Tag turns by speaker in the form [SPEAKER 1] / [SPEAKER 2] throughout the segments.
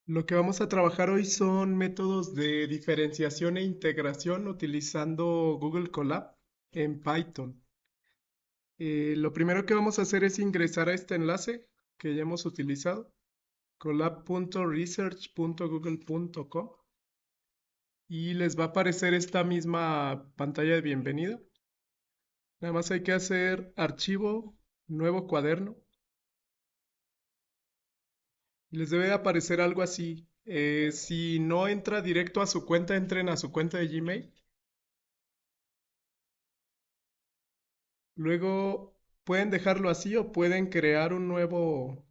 [SPEAKER 1] Lo que vamos a trabajar hoy son métodos de diferenciación e integración utilizando Google Colab en Python. Lo primero que vamos a hacer es ingresar a este enlace que ya hemos utilizado, colab.research.google.com, y les va a aparecer esta misma pantalla de bienvenida. Nada más hay que hacer archivo, nuevo cuaderno, y les debe aparecer algo así. Si no entra directo a su cuenta, entren a su cuenta de Gmail. Luego pueden dejarlo así o pueden crear un nuevo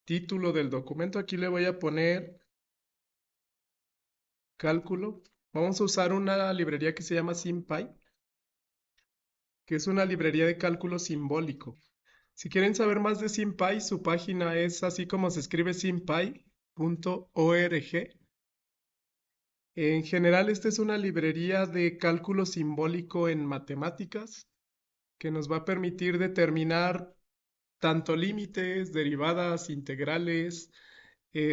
[SPEAKER 1] título del documento. Aquí le voy a poner cálculo. Vamos a usar una librería que se llama SymPy, que es una librería de cálculo simbólico. Si quieren saber más de SymPy, su página es así como se escribe sympy.org. En general, esta es una librería de cálculo simbólico en matemáticas que nos va a permitir determinar tanto límites, derivadas, integrales,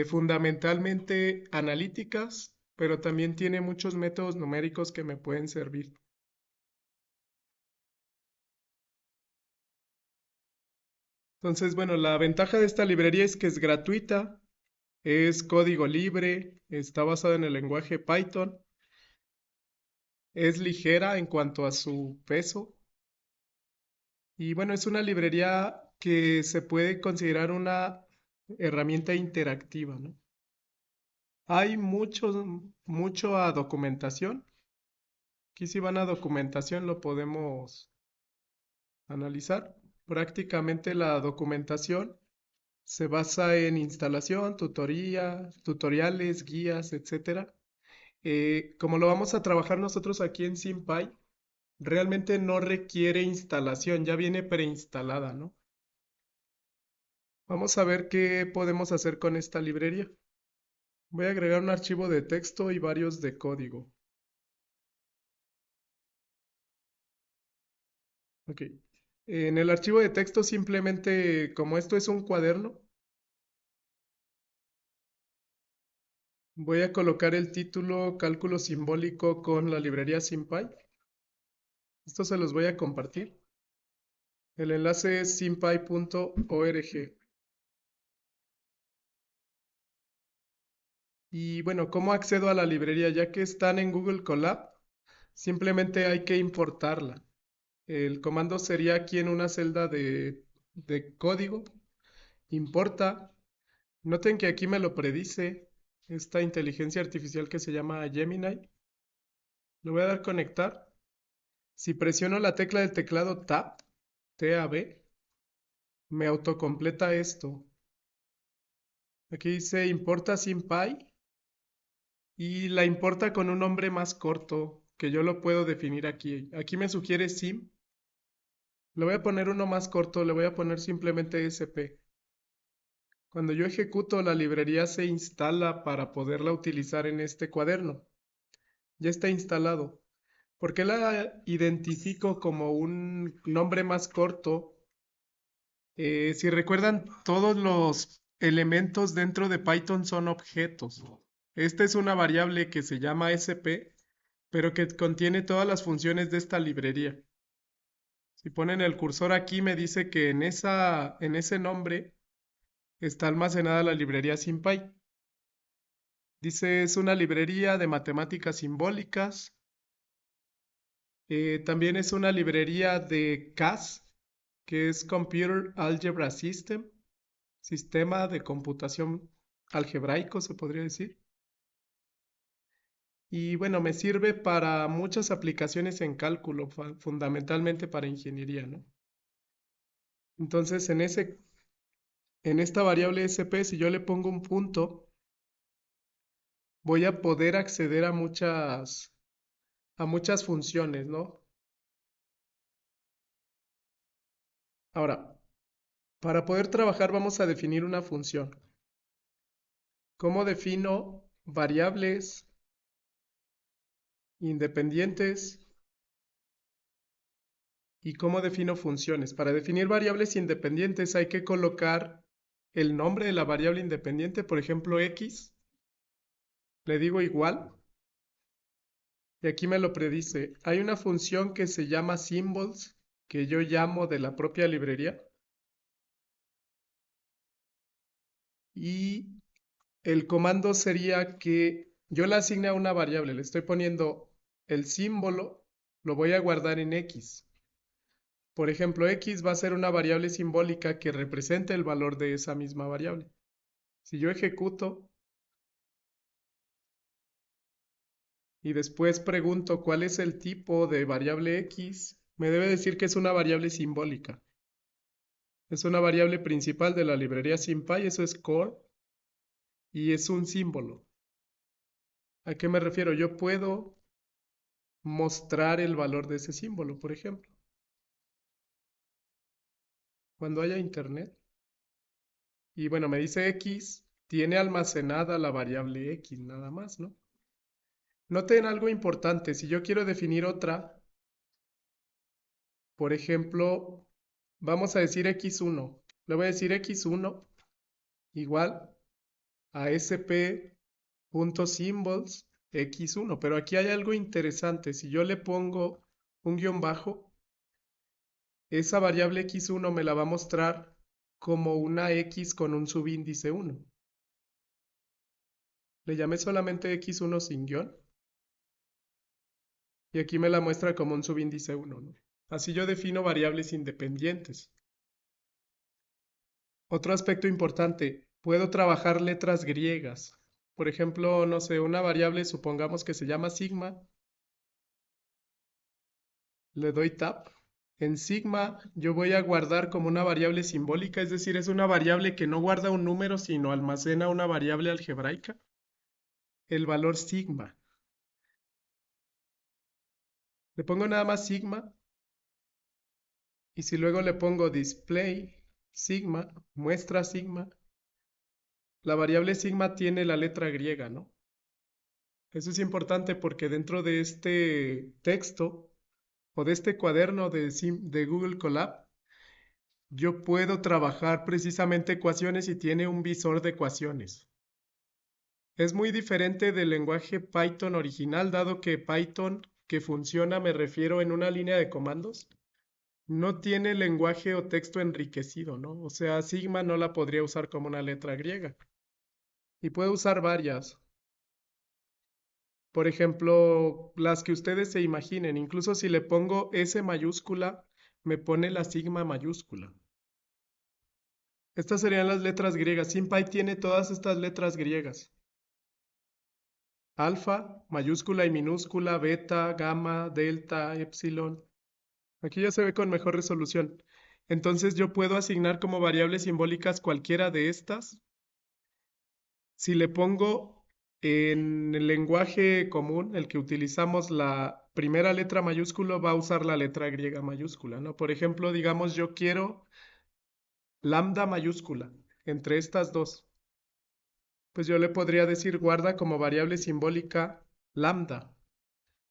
[SPEAKER 1] fundamentalmente analíticas, pero también tiene muchos métodos numéricos que me pueden servir. Entonces, bueno, la ventaja de esta librería es que es gratuita, es código libre, está basado en el lenguaje Python, es ligera en cuanto a su peso y bueno, es una librería que se puede considerar una herramienta interactiva, ¿no? Hay mucho a documentación. Aquí si van a documentación lo podemos analizar. Prácticamente la documentación se basa en instalación, tutoriales, guías, etcétera. Como lo vamos a trabajar nosotros aquí en SymPy, realmente no requiere instalación, ya viene preinstalada, ¿no? Vamos a ver qué podemos hacer con esta librería. Voy a agregar un archivo de texto y varios de código. Ok. En el archivo de texto simplemente, como esto es un cuaderno, voy a colocar el título Cálculo simbólico con la librería SymPy. Esto se los voy a compartir. El enlace es sympy.org. Y bueno, ¿cómo accedo a la librería? Ya que están en Google Colab, simplemente hay que importarla. El comando sería aquí en una celda de código. Importa. Noten que aquí me lo predice esta inteligencia artificial que se llama Gemini. Le voy a dar conectar. Si presiono la tecla del teclado Tab, Tab, me autocompleta esto. Aquí dice importa SymPy y la importa con un nombre más corto que yo lo puedo definir aquí. Aquí me sugiere sim. Le voy a poner uno más corto, le voy a poner simplemente SP. Cuando yo ejecuto, la librería se instala para poderla utilizar en este cuaderno. Ya está instalado. ¿Por qué la identifico como un nombre más corto? Si recuerdan, todos los elementos dentro de Python son objetos. Esta es una variable que se llama SP, pero que contiene todas las funciones de esta librería. Si ponen el cursor aquí, me dice que en ese nombre está almacenada la librería SymPy. Dice, es una librería de matemáticas simbólicas. También es una librería de CAS, que es Computer Algebra System, sistema de computación algebraico, se podría decir. Y bueno, me sirve para muchas aplicaciones en cálculo, fundamentalmente para ingeniería, ¿no? Entonces, en esta variable SP, si yo le pongo un punto, voy a poder acceder a muchas funciones, ¿no? Ahora, para poder trabajar vamos a definir una función. ¿Cómo defino variables independientes y cómo defino funciones? Para definir variables independientes hay que colocar el nombre de la variable independiente, por ejemplo, x, le digo igual, y aquí me lo predice. Hay una función que se llama symbols, que yo llamo de la propia librería, y el comando sería que yo le asigne a una variable, le estoy poniendo el símbolo, lo voy a guardar en x. Por ejemplo, x va a ser una variable simbólica que representa el valor de esa misma variable. Si yo ejecuto y después pregunto cuál es el tipo de variable x, me debe decir que es una variable simbólica. Es una variable principal de la librería SymPy, eso es core, y es un símbolo. ¿A qué me refiero? Yo puedo mostrar el valor de ese símbolo, por ejemplo. Cuando haya internet. Y bueno, me dice x, tiene almacenada la variable x, nada más, ¿no? Noten algo importante, si yo quiero definir otra, por ejemplo, vamos a decir x1. Le voy a decir x1 igual a sp.symbols x1. Pero aquí hay algo interesante. Si yo le pongo un guión bajo, esa variable x1 me la va a mostrar como una x con un subíndice 1. Le llamé solamente x1 sin guión. Y aquí me la muestra como un subíndice 1, ¿no? Así yo defino variables independientes. Otro aspecto importante, puedo trabajar letras griegas. Por ejemplo, no sé, una variable, supongamos que se llama sigma. Le doy tab. En sigma yo voy a guardar como una variable simbólica, es decir, es una variable que no guarda un número, sino almacena una variable algebraica. El valor sigma. Le pongo nada más sigma. Y si luego le pongo display sigma, muestra sigma, la variable sigma tiene la letra griega, ¿no? Eso es importante porque dentro de este texto o de este cuaderno de Google Colab, yo puedo trabajar precisamente ecuaciones y tiene un visor de ecuaciones. Es muy diferente del lenguaje Python original, dado que Python que funciona, me refiero en una línea de comandos, no tiene lenguaje o texto enriquecido, ¿no? O sea, sigma no la podría usar como una letra griega. Y puedo usar varias. Por ejemplo, las que ustedes se imaginen. Incluso si le pongo S mayúscula, me pone la sigma mayúscula. Estas serían las letras griegas. SymPy tiene todas estas letras griegas. Alfa, mayúscula y minúscula, beta, gamma, delta, epsilon. Aquí ya se ve con mejor resolución. Entonces yo puedo asignar como variables simbólicas cualquiera de estas. Si le pongo en el lenguaje común, el que utilizamos la primera letra mayúscula, va a usar la letra griega mayúscula, ¿no? Por ejemplo, digamos yo quiero lambda mayúscula entre estas dos. Pues yo le podría decir guarda como variable simbólica lambda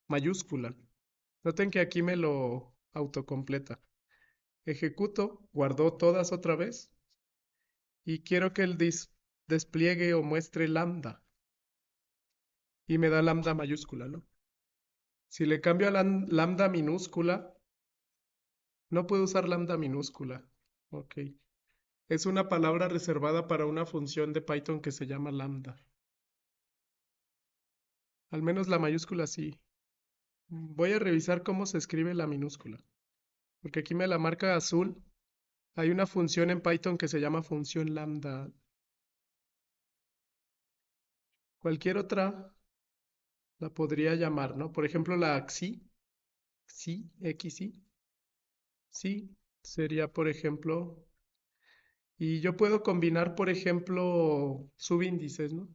[SPEAKER 1] mayúscula. Noten que aquí me lo autocompleta. Ejecuto, guardó todas otra vez y quiero que el despliegue o muestre lambda y me da lambda mayúscula, ¿no? Si le cambio a lambda minúscula, no puedo usar lambda minúscula. Ok. Es una palabra reservada para una función de Python que se llama lambda. Al menos la mayúscula sí. Voy a revisar cómo se escribe la minúscula. Porque aquí me la marca azul. Hay una función en Python que se llama función lambda. Cualquier otra la podría llamar, ¿no? Por ejemplo, la xi, xi, sí, sería, por ejemplo, y yo puedo combinar, por ejemplo, subíndices, ¿no?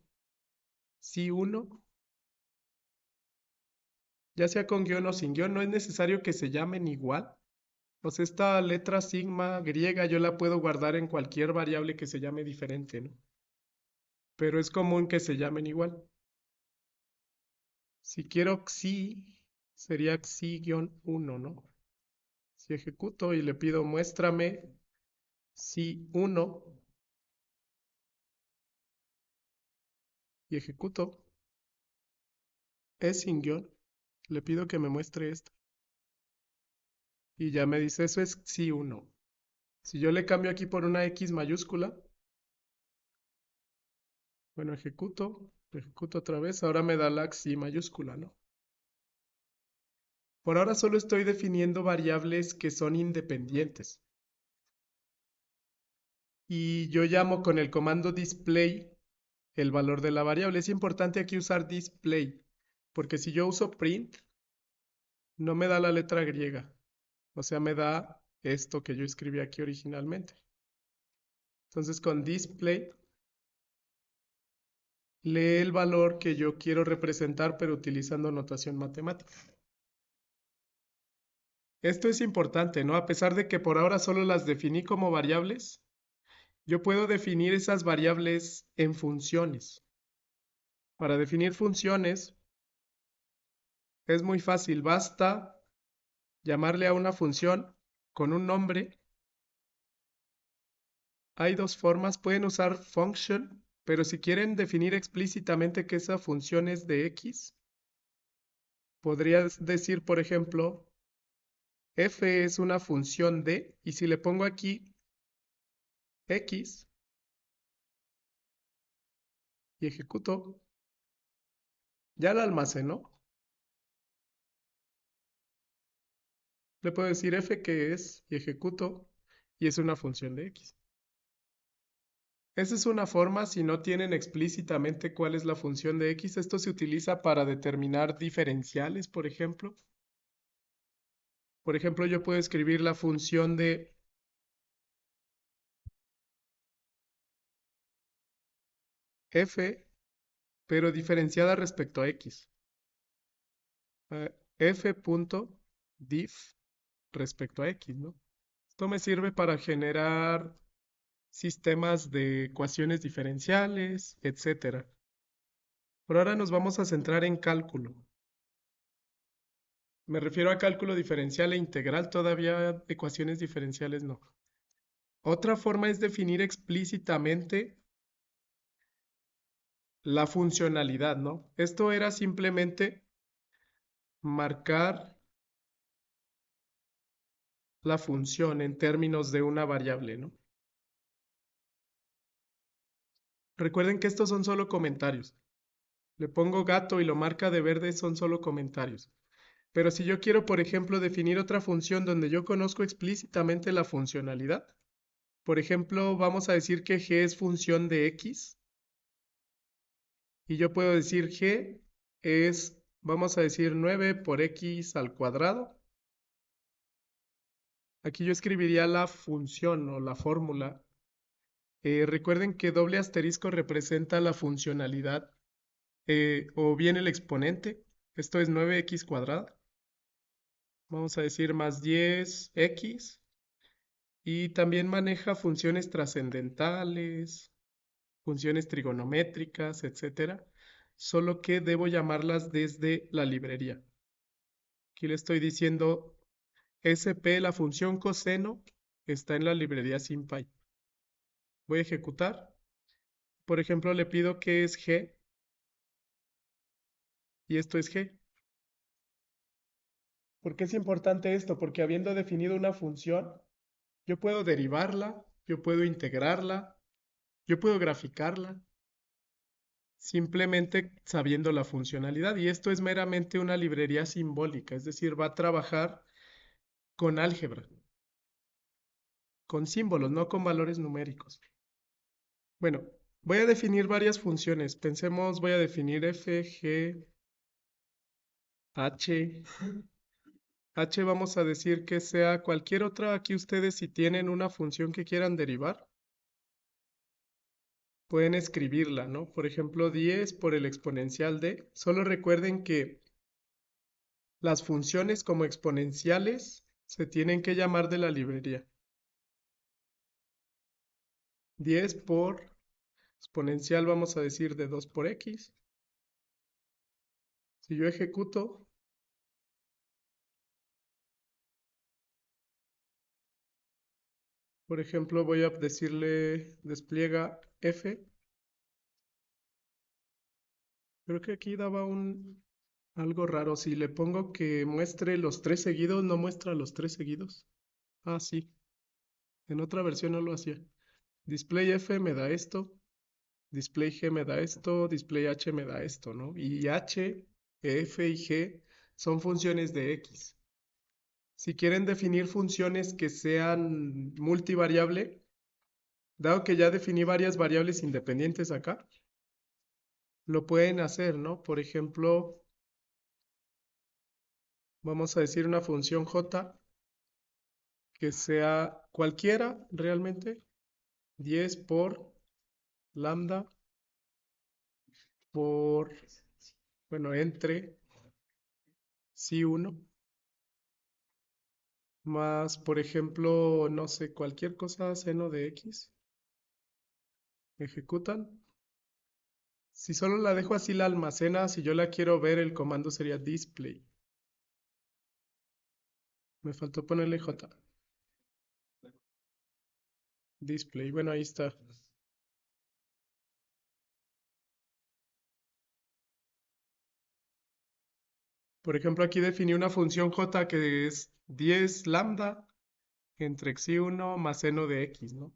[SPEAKER 1] Si uno, ya sea con guión o sin guión, no es necesario que se llamen igual. O sea, esta letra sigma griega yo la puedo guardar en cualquier variable que se llame diferente, ¿no? Pero es común que se llamen igual. Si quiero xi, sería xi-1, ¿no? Si ejecuto y le pido muéstrame si 1, y ejecuto, es sin guión, le pido que me muestre esto. Y ya me dice eso es sí o no. Si yo le cambio aquí por una X mayúscula, bueno, ejecuto otra vez, ahora me da la sí mayúscula, ¿no? Por ahora solo estoy definiendo variables que son independientes. Y yo llamo con el comando display el valor de la variable. Es importante aquí usar display, porque si yo uso print, no me da la letra griega. O sea, me da esto que yo escribí aquí originalmente. Entonces con display lee el valor que yo quiero representar, pero utilizando notación matemática. Esto es importante, ¿no? A pesar de que por ahora solo las definí como variables, yo puedo definir esas variables en funciones. Para definir funciones es muy fácil, basta llamarle a una función con un nombre. Hay dos formas, pueden usar function, pero si quieren definir explícitamente que esa función es de X, podrías decir, por ejemplo, f es una función de, y si le pongo aquí X y ejecuto, ya la almacenó. Le puedo decir f que es y ejecuto y es una función de X. Esa es una forma si no tienen explícitamente cuál es la función de X. Esto se utiliza para determinar diferenciales, por ejemplo. Por ejemplo, yo puedo escribir la función de f, pero diferenciada respecto a X. F.diff respecto a X, ¿no? Esto me sirve para generar sistemas de ecuaciones diferenciales, etcétera. Por ahora nos vamos a centrar en cálculo. Me refiero a cálculo diferencial e integral, todavía ecuaciones diferenciales no. Otra forma es definir explícitamente la funcionalidad, ¿no? Esto era simplemente marcar la función en términos de una variable, ¿no? Recuerden que estos son solo comentarios. Le pongo gato y lo marca de verde, son solo comentarios. Pero si yo quiero, por ejemplo, definir otra función donde yo conozco explícitamente la funcionalidad, por ejemplo, vamos a decir que g es función de x, y yo puedo decir g es, vamos a decir 9 por x al cuadrado. Aquí yo escribiría la función o la fórmula. Recuerden que doble asterisco representa la funcionalidad o bien el exponente. Esto es 9x cuadrado. Vamos a decir más 10x. Y también maneja funciones trascendentales, funciones trigonométricas, etcétera. Solo que debo llamarlas desde la librería. Aquí le estoy diciendo SP, la función coseno, está en la librería SymPy. Voy a ejecutar. Por ejemplo, le pido que es G y esto es G. ¿Por qué es importante esto? Porque habiendo definido una función, yo puedo derivarla, yo puedo integrarla, yo puedo graficarla, simplemente sabiendo la funcionalidad. Y esto es meramente una librería simbólica, es decir, va a trabajar con álgebra, con símbolos, no con valores numéricos. Bueno, voy a definir varias funciones. Pensemos, voy a definir f, g, h. H vamos a decir que sea cualquier otra. Aquí ustedes si tienen una función que quieran derivar, pueden escribirla, ¿no? Por ejemplo, 10 por el exponencial de. Solo recuerden que las funciones como exponenciales se tienen que llamar de la librería. 10 por exponencial vamos a decir de 2 por x. Si yo ejecuto, por ejemplo, voy a decirle despliega f Creo que aquí daba algo raro. Si le pongo que muestre los tres seguidos, ¿no muestra los tres seguidos? Ah, sí. En otra versión no lo hacía. Display F me da esto. Display G me da esto. Display H me da esto, ¿no? Y H, F y G son funciones de X. Si quieren definir funciones que sean multivariable, dado que ya definí varias variables independientes acá, lo pueden hacer, ¿no? Por ejemplo, vamos a decir una función j que sea cualquiera realmente, 10 por lambda por, bueno, entre si1 más, por ejemplo, no sé, cualquier cosa seno de x, ejecutan. Si solo la dejo así, la almacena. Si yo la quiero ver, el comando sería display. Me faltó ponerle j. Display, bueno, ahí está. Por ejemplo, aquí definí una función j que es 10 lambda entre xi1 más seno de x, ¿no?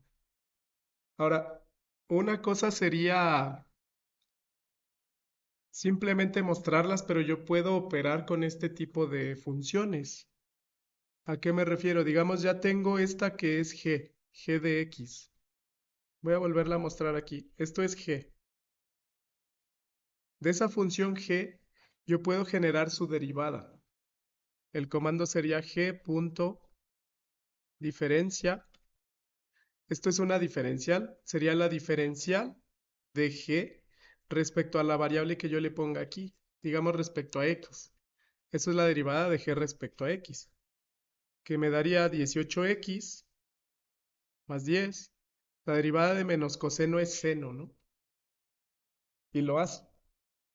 [SPEAKER 1] Ahora, una cosa sería simplemente mostrarlas, pero yo puedo operar con este tipo de funciones. ¿A qué me refiero? Digamos, ya tengo esta que es g de x. Voy a volverla a mostrar aquí. Esto es g. De esa función g, yo puedo generar su derivada. El comando sería g.diferencia. Esto es una diferencial. Sería la diferencial de g respecto a la variable que yo le ponga aquí. Digamos respecto a x. Eso es la derivada de g respecto a x. Que me daría 18x más 10. La derivada de menos coseno es seno, ¿no? Y lo hace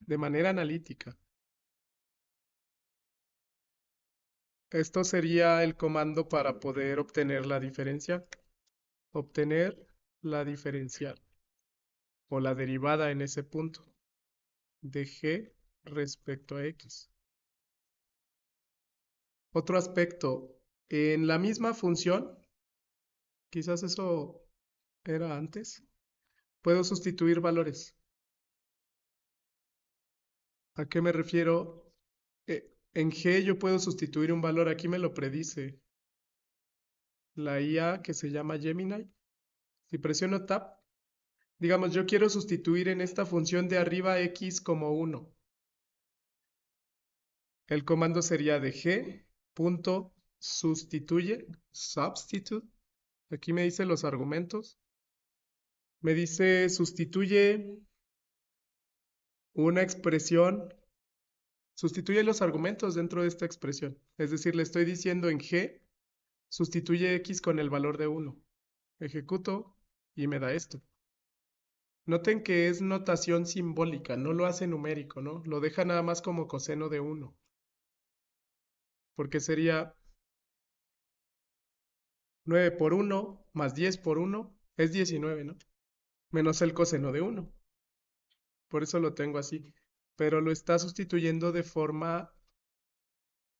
[SPEAKER 1] de manera analítica. Esto sería el comando para poder obtener la diferencia. Obtener la diferencial o la derivada en ese punto de g respecto a x. Otro aspecto, en la misma función, quizás eso era antes, puedo sustituir valores. ¿A qué me refiero? En G yo puedo sustituir un valor, aquí me lo predice la IA que se llama Gemini. Si presiono Tab, digamos, yo quiero sustituir en esta función de arriba X como 1. El comando sería de G punto sustituye, substitute. Aquí me dice los argumentos. Me dice sustituye una expresión, sustituye los argumentos dentro de esta expresión. Es decir, le estoy diciendo en G, sustituye X con el valor de 1. Ejecuto y me da esto. Noten que es notación simbólica, no lo hace numérico, ¿no? Lo deja nada más como coseno de 1. Porque sería 9 por 1 más 10 por 1 es 19, ¿no? Menos el coseno de 1. Por eso lo tengo así. Pero lo está sustituyendo de forma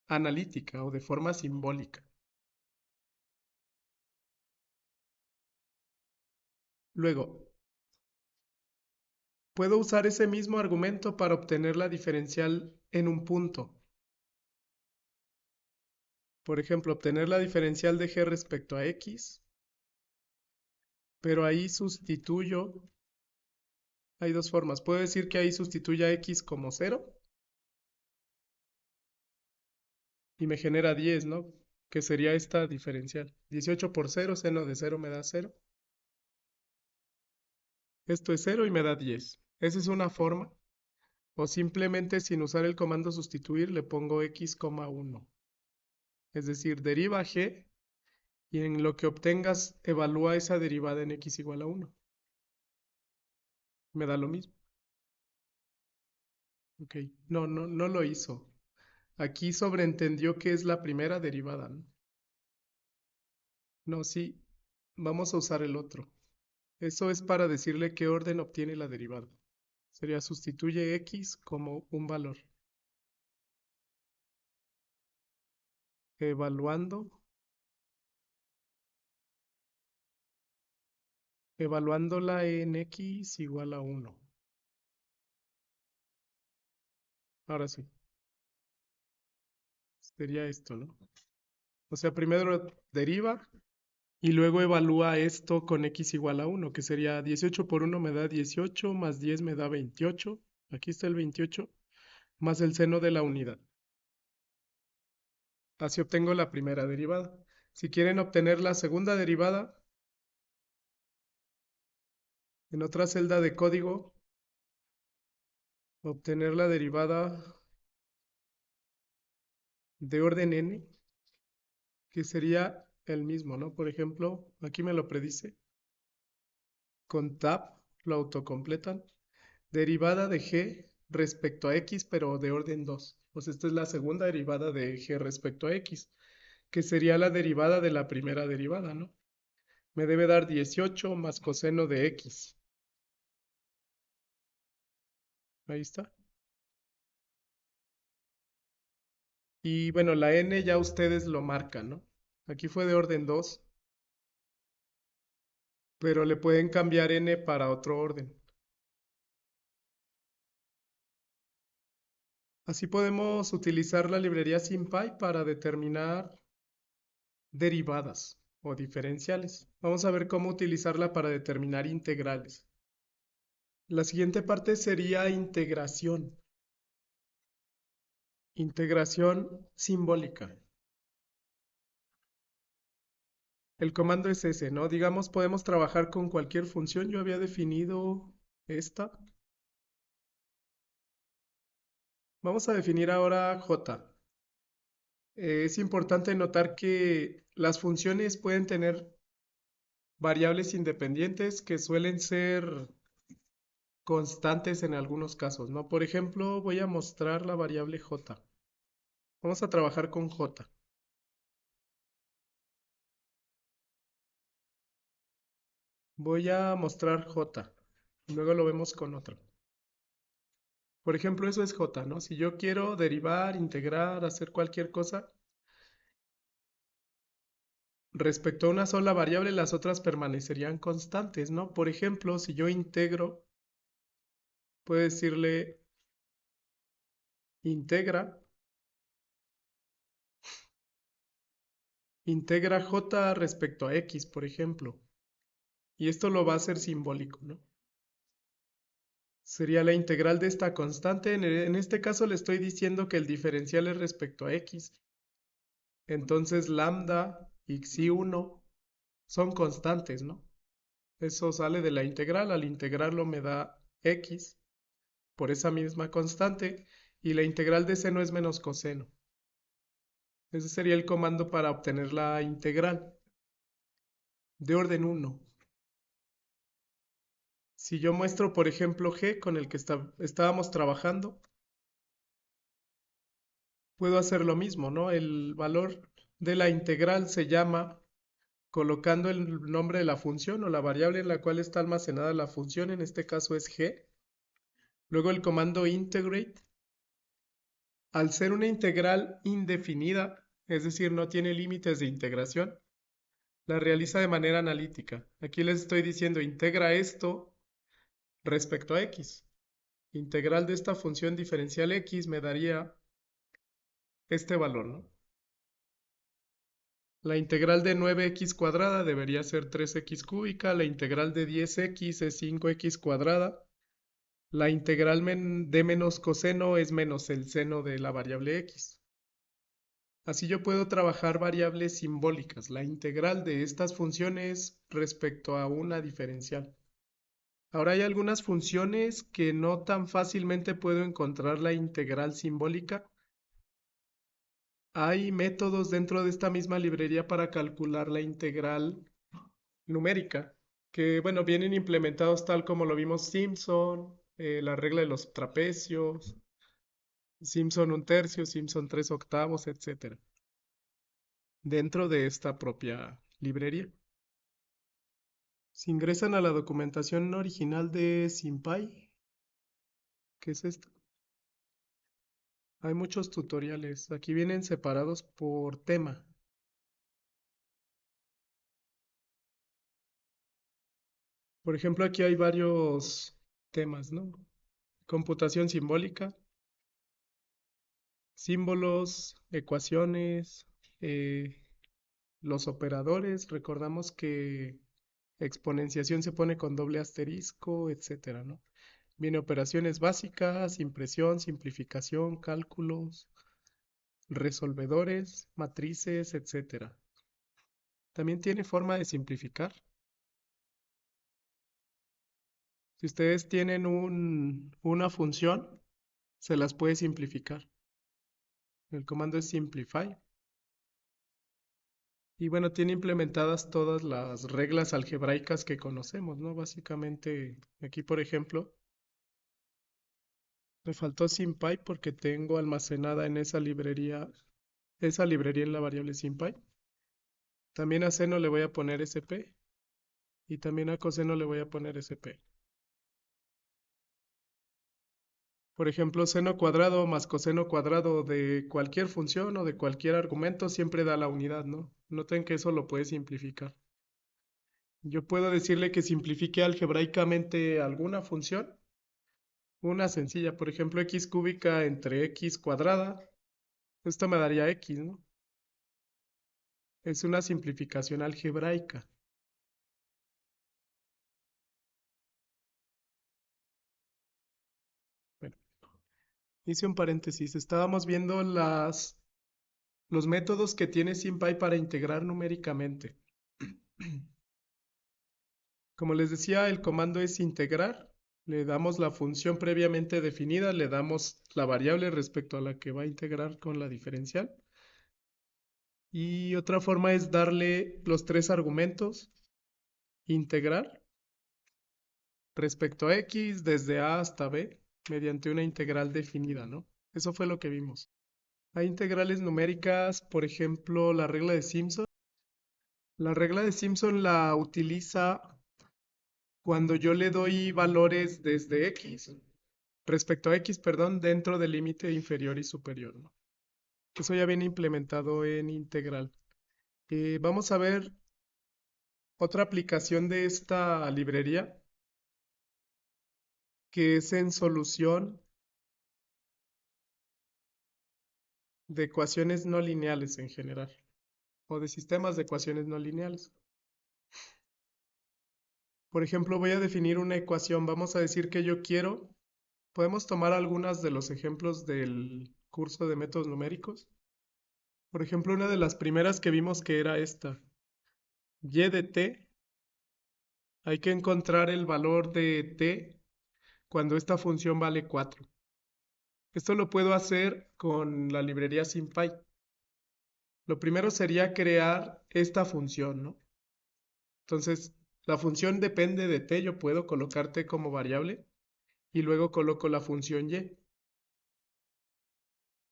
[SPEAKER 1] analítica o de forma simbólica. Luego, puedo usar ese mismo argumento para obtener la diferencial en un punto. Por ejemplo, obtener la diferencial de g respecto a x, pero ahí sustituyo, hay dos formas. Puedo decir que ahí sustituya x como 0 y me genera 10, ¿no? Que sería esta diferencial. 18 por 0, seno de 0 me da 0. Esto es 0 y me da 10. Esa es una forma. O simplemente sin usar el comando sustituir le pongo x, 1. Es decir, deriva g y en lo que obtengas evalúa esa derivada en x igual a 1. Me da lo mismo. Ok, no lo hizo. Aquí sobreentendió que es la primera derivada, ¿no? No, sí, vamos a usar el otro. Eso es para decirle qué orden obtiene la derivada. Sería sustituye x como un valor. Evaluando, evaluándola en x igual a 1. Ahora sí, sería esto, ¿no? O sea, primero deriva y luego evalúa esto con x igual a 1, que sería 18 por 1 me da 18, más 10 me da 28. Aquí está el 28, más el seno de la unidad. Así obtengo la primera derivada. Si quieren obtener la segunda derivada, en otra celda de código, obtener la derivada de orden n, que sería el mismo, ¿no? Por ejemplo, aquí me lo predice. Con tab lo autocompletan. Derivada de g respecto a x, pero de orden 2. Pues esta es la segunda derivada de g respecto a x, que sería la derivada de la primera derivada, ¿no? Me debe dar 18 más coseno de x. Ahí está. Y bueno, la n ya ustedes lo marcan, ¿no? Aquí fue de orden 2, pero le pueden cambiar n para otro orden. Así podemos utilizar la librería SymPy para determinar derivadas o diferenciales. Vamos a ver cómo utilizarla para determinar integrales. La siguiente parte sería integración. Integración simbólica. El comando es ese, ¿no? Digamos, podemos trabajar con cualquier función. Yo había definido esta. Vamos a definir ahora j. Es importante notar que las funciones pueden tener variables independientes que suelen ser constantes en algunos casos, ¿no? Por ejemplo, voy a mostrar la variable j. Vamos a trabajar con j. Voy a mostrar j. Luego lo vemos con otro. Por ejemplo, eso es j, ¿no? Si yo quiero derivar, integrar, hacer cualquier cosa, respecto a una sola variable, las otras permanecerían constantes, ¿no? Por ejemplo, si yo integro, puedo decirle integra j respecto a x, por ejemplo. Y esto lo va a hacer simbólico, ¿no? Sería la integral de esta constante. En este caso le estoy diciendo que el diferencial es respecto a x. Entonces lambda y xi1 son constantes, ¿no? Eso sale de la integral. Al integrarlo me da x por esa misma constante. Y la integral de seno es menos coseno. Ese sería el comando para obtener la integral de orden 1. Si yo muestro, por ejemplo, g con el que estábamos trabajando, puedo hacer lo mismo, ¿no? El valor de la integral se llama, colocando el nombre de la función o la variable en la cual está almacenada la función, en este caso es g. Luego el comando integrate, al ser una integral indefinida, es decir, no tiene límites de integración, la realiza de manera analítica. Aquí les estoy diciendo, integra esto respecto a x. Integral de esta función diferencial x me daría este valor, ¿no? La integral de 9x cuadrada debería ser 3x cúbica, la integral de 10x es 5x cuadrada, la integral de menos coseno es menos el seno de la variable x. Así yo puedo trabajar variables simbólicas, la integral de estas funciones respecto a una diferencial. Ahora hay algunas funciones que no tan fácilmente puedo encontrar la integral simbólica. Hay métodos dentro de esta misma librería para calcular la integral numérica, que bueno, vienen implementados tal como lo vimos Simpson, la regla de los trapecios, Simpson un tercio, Simpson 3/8, etcétera, dentro de esta propia librería. Si ingresan a la documentación original de SymPy, ¿Qué es esto? Hay muchos tutoriales. Aquí vienen separados por tema. Por ejemplo, aquí hay varios temas, ¿no? Computación simbólica, símbolos, ecuaciones, eh, los operadores. Recordamos que exponenciación se pone con doble asterisco, etcétera, ¿no? Viene operaciones básicas, impresión, simplificación, cálculos, resolvedores, matrices, etcétera. También tiene forma de simplificar. Si ustedes tienen una función, se las puede simplificar. El comando es simplify. Y bueno, tiene implementadas todas las reglas algebraicas que conocemos, ¿no? Básicamente, aquí por ejemplo, me faltó SymPy porque tengo almacenada en esa librería en la variable SymPy. También a seno le voy a poner sp y también a coseno le voy a poner sp. Por ejemplo, seno cuadrado más coseno cuadrado de cualquier función o de cualquier argumento siempre da la unidad, ¿no? Noten que eso lo puede simplificar. Yo puedo decirle que simplifique algebraicamente alguna función. Una sencilla, por ejemplo, x cúbica entre x cuadrada. Esto me daría x, ¿no? Es una simplificación algebraica. Bueno, hice un paréntesis. Estábamos viendo los métodos que tiene SymPy para integrar numéricamente. Como les decía, el comando es integrar. Le damos la función previamente definida, le damos la variable respecto a la que va a integrar con la diferencial. Y otra forma es darle los tres argumentos, integrar respecto a x desde a hasta b mediante una integral definida, ¿no? Eso fue lo que vimos. Hay integrales numéricas, por ejemplo, la regla de Simpson. La regla de Simpson la utiliza cuando yo le doy valores desde x, respecto a x, perdón, dentro del límite inferior y superior, ¿no? Eso ya viene implementado en integral. Vamos a ver otra aplicación de esta librería, que es en solución de ecuaciones no lineales en general, o de sistemas de ecuaciones no lineales. Por ejemplo, voy a definir una ecuación. Vamos a decir que yo quiero, podemos tomar algunos de los ejemplos del curso de métodos numéricos. Por ejemplo, una de las primeras que vimos que era esta, y de t, hay que encontrar el valor de t cuando esta función vale 4. Esto lo puedo hacer con la librería SymPy. Lo primero sería crear esta función, ¿no? Entonces, la función depende de t, yo puedo colocar t como variable y luego coloco la función y.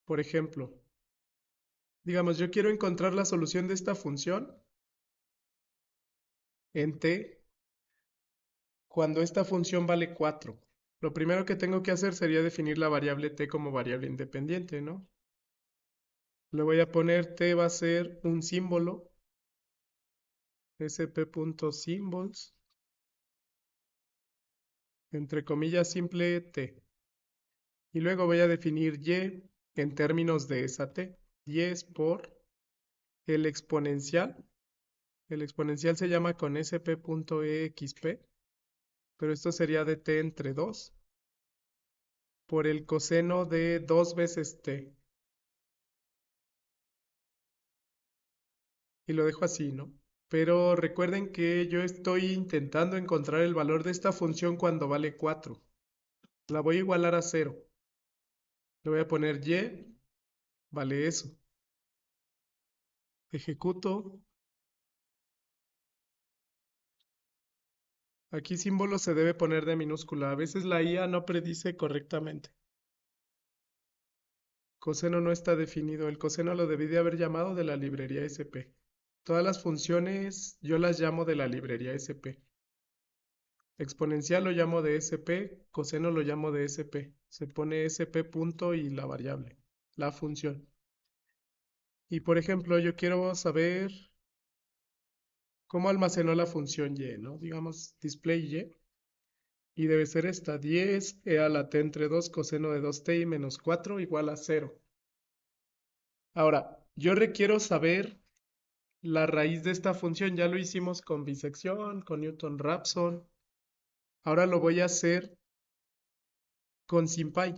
[SPEAKER 1] Por ejemplo, digamos, yo quiero encontrar la solución de esta función en t cuando esta función vale 4. Lo primero que tengo que hacer sería definir la variable t como variable independiente, ¿no? Le voy a poner t va a ser un símbolo, sp.symbols, entre comillas simple t. Y luego voy a definir y en términos de esa t. Y es por el exponencial. El exponencial se llama con sp.exp, pero esto sería de t entre 2 por el coseno de 2 veces t. Y lo dejo así, ¿no? Pero recuerden que yo estoy intentando encontrar el valor de esta función cuando vale 4. La voy a igualar a 0. Le voy a poner y, vale eso. Ejecuto. Aquí símbolo se debe poner de minúscula. A veces la IA no predice correctamente. Coseno no está definido. El coseno lo debí de haber llamado de la librería SP. Todas las funciones yo las llamo de la librería SP. Exponencial lo llamo de SP, coseno lo llamo de SP. Se pone SP punto y la variable, la función. Y por ejemplo, yo quiero saber cómo almacenó la función y, ¿no? Digamos, display y debe ser esta, 10 e a la t entre 2 coseno de 2t y menos 4 igual a 0. Ahora, yo requiero saber la raíz de esta función. Ya lo hicimos con bisección, con Newton-Raphson. Ahora lo voy a hacer con SymPy,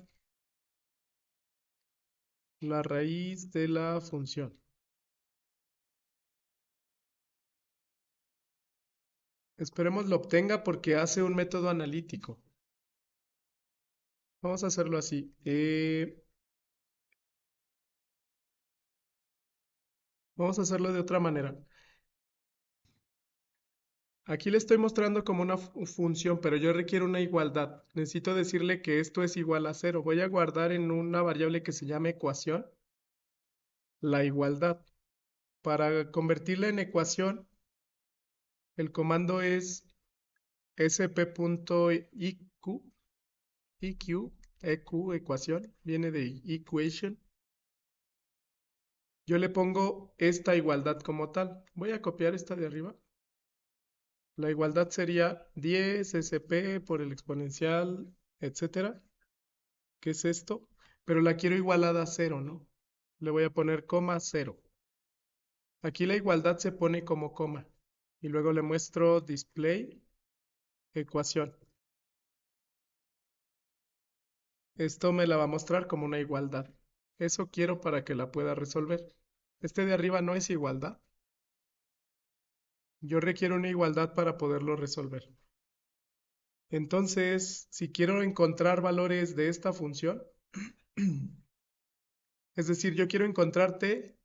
[SPEAKER 1] la raíz de la función. Esperemos lo obtenga porque hace un método analítico. Vamos a hacerlo así. Vamos a hacerlo de otra manera. Aquí le estoy mostrando como una función, pero yo requiero una igualdad. Necesito decirle que esto es igual a 0. Voy a guardar en una variable que se llama ecuación la igualdad. Para convertirla en ecuación, el comando es sp.iq, ecuación, viene de equation. Yo le pongo esta igualdad como tal. Voy a copiar esta de arriba. La igualdad sería 10 sp por el exponencial, etcétera. ¿Qué es esto? Pero la quiero igualada a 0, ¿no? Le voy a poner coma 0. Aquí la igualdad se pone como coma. Y luego le muestro display, ecuación. Esto me la va a mostrar como una igualdad. Eso quiero para que la pueda resolver. Este de arriba no es igualdad. Yo requiero una igualdad para poderlo resolver. Entonces, si quiero encontrar valores de esta función, es decir, yo quiero encontrarte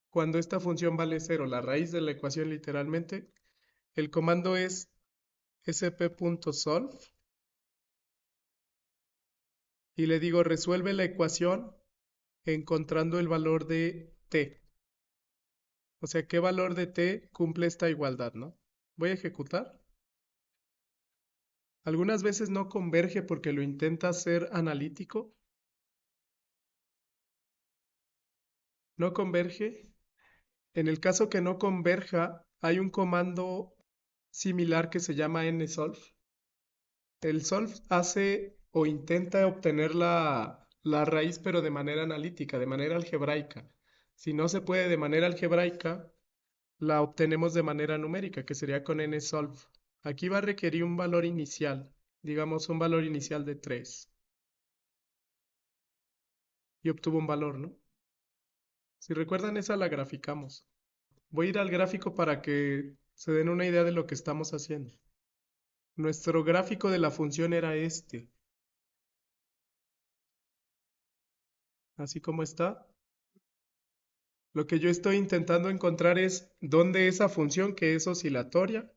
[SPEAKER 1] cuando esta función vale 0, la raíz de la ecuación literalmente, el comando es sp.solve y le digo resuelve la ecuación encontrando el valor de t. O sea, ¿qué valor de t cumple esta igualdad, no? Voy a ejecutar. Algunas veces no converge porque lo intenta hacer analítico. No converge. En el caso que no converja, hay un comando similar que se llama nsolve. El solve hace o intenta obtener la raíz, pero de manera analítica, de manera algebraica. Si no se puede de manera algebraica, la obtenemos de manera numérica, que sería con nsolve. Aquí va a requerir un valor inicial, digamos un valor inicial de 3. Y obtuvo un valor, ¿no? Si recuerdan, esa la graficamos. Voy a ir al gráfico para que se den una idea de lo que estamos haciendo. Nuestro gráfico de la función era este. Así como está. Lo que yo estoy intentando encontrar es dónde esa función, que es oscilatoria,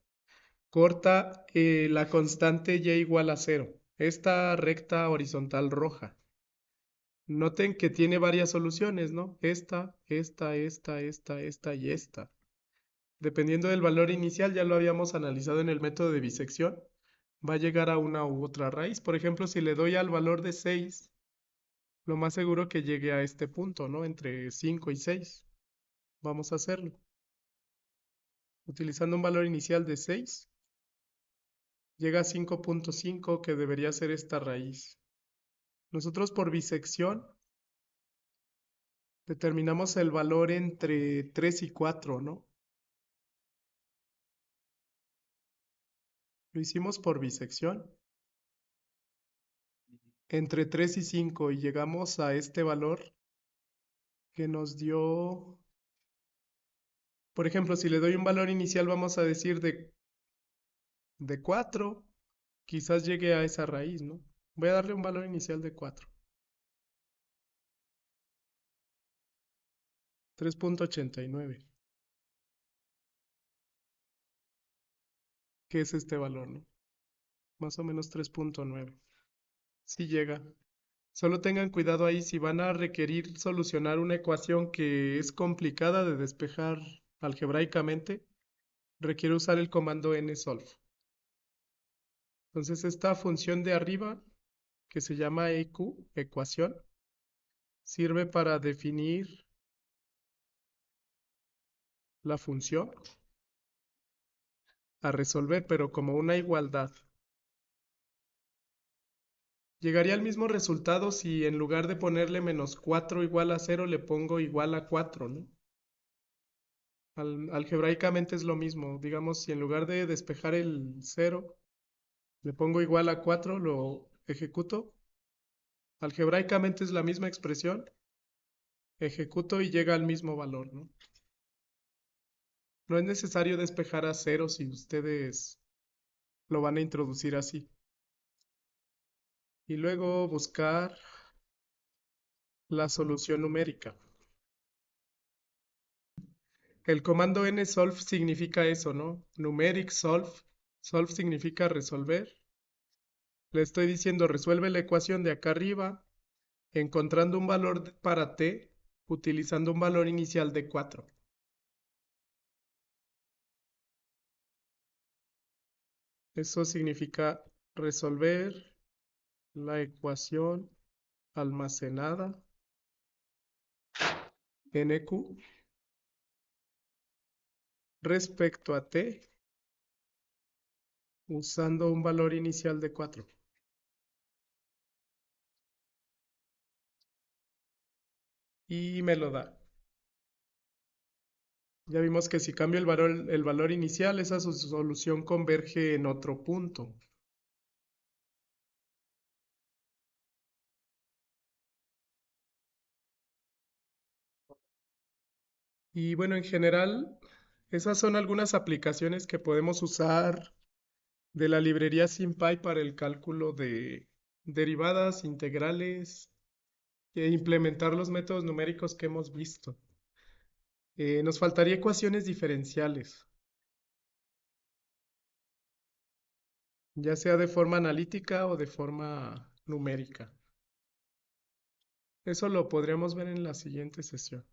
[SPEAKER 1] corta la constante y igual a 0. Esta recta horizontal roja. Noten que tiene varias soluciones, ¿no? Esta y esta. Dependiendo del valor inicial, ya lo habíamos analizado en el método de bisección, va a llegar a una u otra raíz. Por ejemplo, si le doy al valor de 6, lo más seguro que llegue a este punto, ¿no? Entre 5 y 6. Vamos a hacerlo. Utilizando un valor inicial de 6, llega a 5.5, que debería ser esta raíz. Nosotros por bisección determinamos el valor entre 3 y 4, ¿no? Lo hicimos por bisección. Entre 3 y 5 y llegamos a este valor que nos dio, por ejemplo, si le doy un valor inicial, vamos a decir de 4, quizás llegue a esa raíz, ¿no? Voy a darle un valor inicial de 4. 3.89. ¿Qué es este valor, no? Más o menos 3.9. Sí llega. Solo tengan cuidado ahí si van a requerir solucionar una ecuación que es complicada de despejar algebraicamente, requiere usar el comando nsolve. Entonces esta función de arriba, que se llama EQ, ecuación, sirve para definir la función a resolver, pero como una igualdad. Llegaría al mismo resultado si en lugar de ponerle menos 4 igual a 0 le pongo igual a 4, ¿no? Algebraicamente es lo mismo. Digamos, si en lugar de despejar el 0 le pongo igual a 4, lo ejecuto. Algebraicamente es la misma expresión. Ejecuto y llega al mismo valor, ¿no? No es necesario despejar a 0 si ustedes lo van a introducir así. Y luego buscar la solución numérica. El comando nsolve significa eso, ¿no? Numeric solve. Solve significa resolver. Le estoy diciendo resuelve la ecuación de acá arriba, encontrando un valor para t, utilizando un valor inicial de 4. Eso significa resolver la ecuación almacenada nq respecto a t usando un valor inicial de 4. Y me lo da. Ya vimos que si cambio el valor inicial, esa solución converge en otro punto. Y bueno, en general, esas son algunas aplicaciones que podemos usar de la librería SymPy para el cálculo de derivadas, integrales e implementar los métodos numéricos que hemos visto. Nos faltaría ecuaciones diferenciales, ya sea de forma analítica o de forma numérica. Eso lo podríamos ver en la siguiente sesión.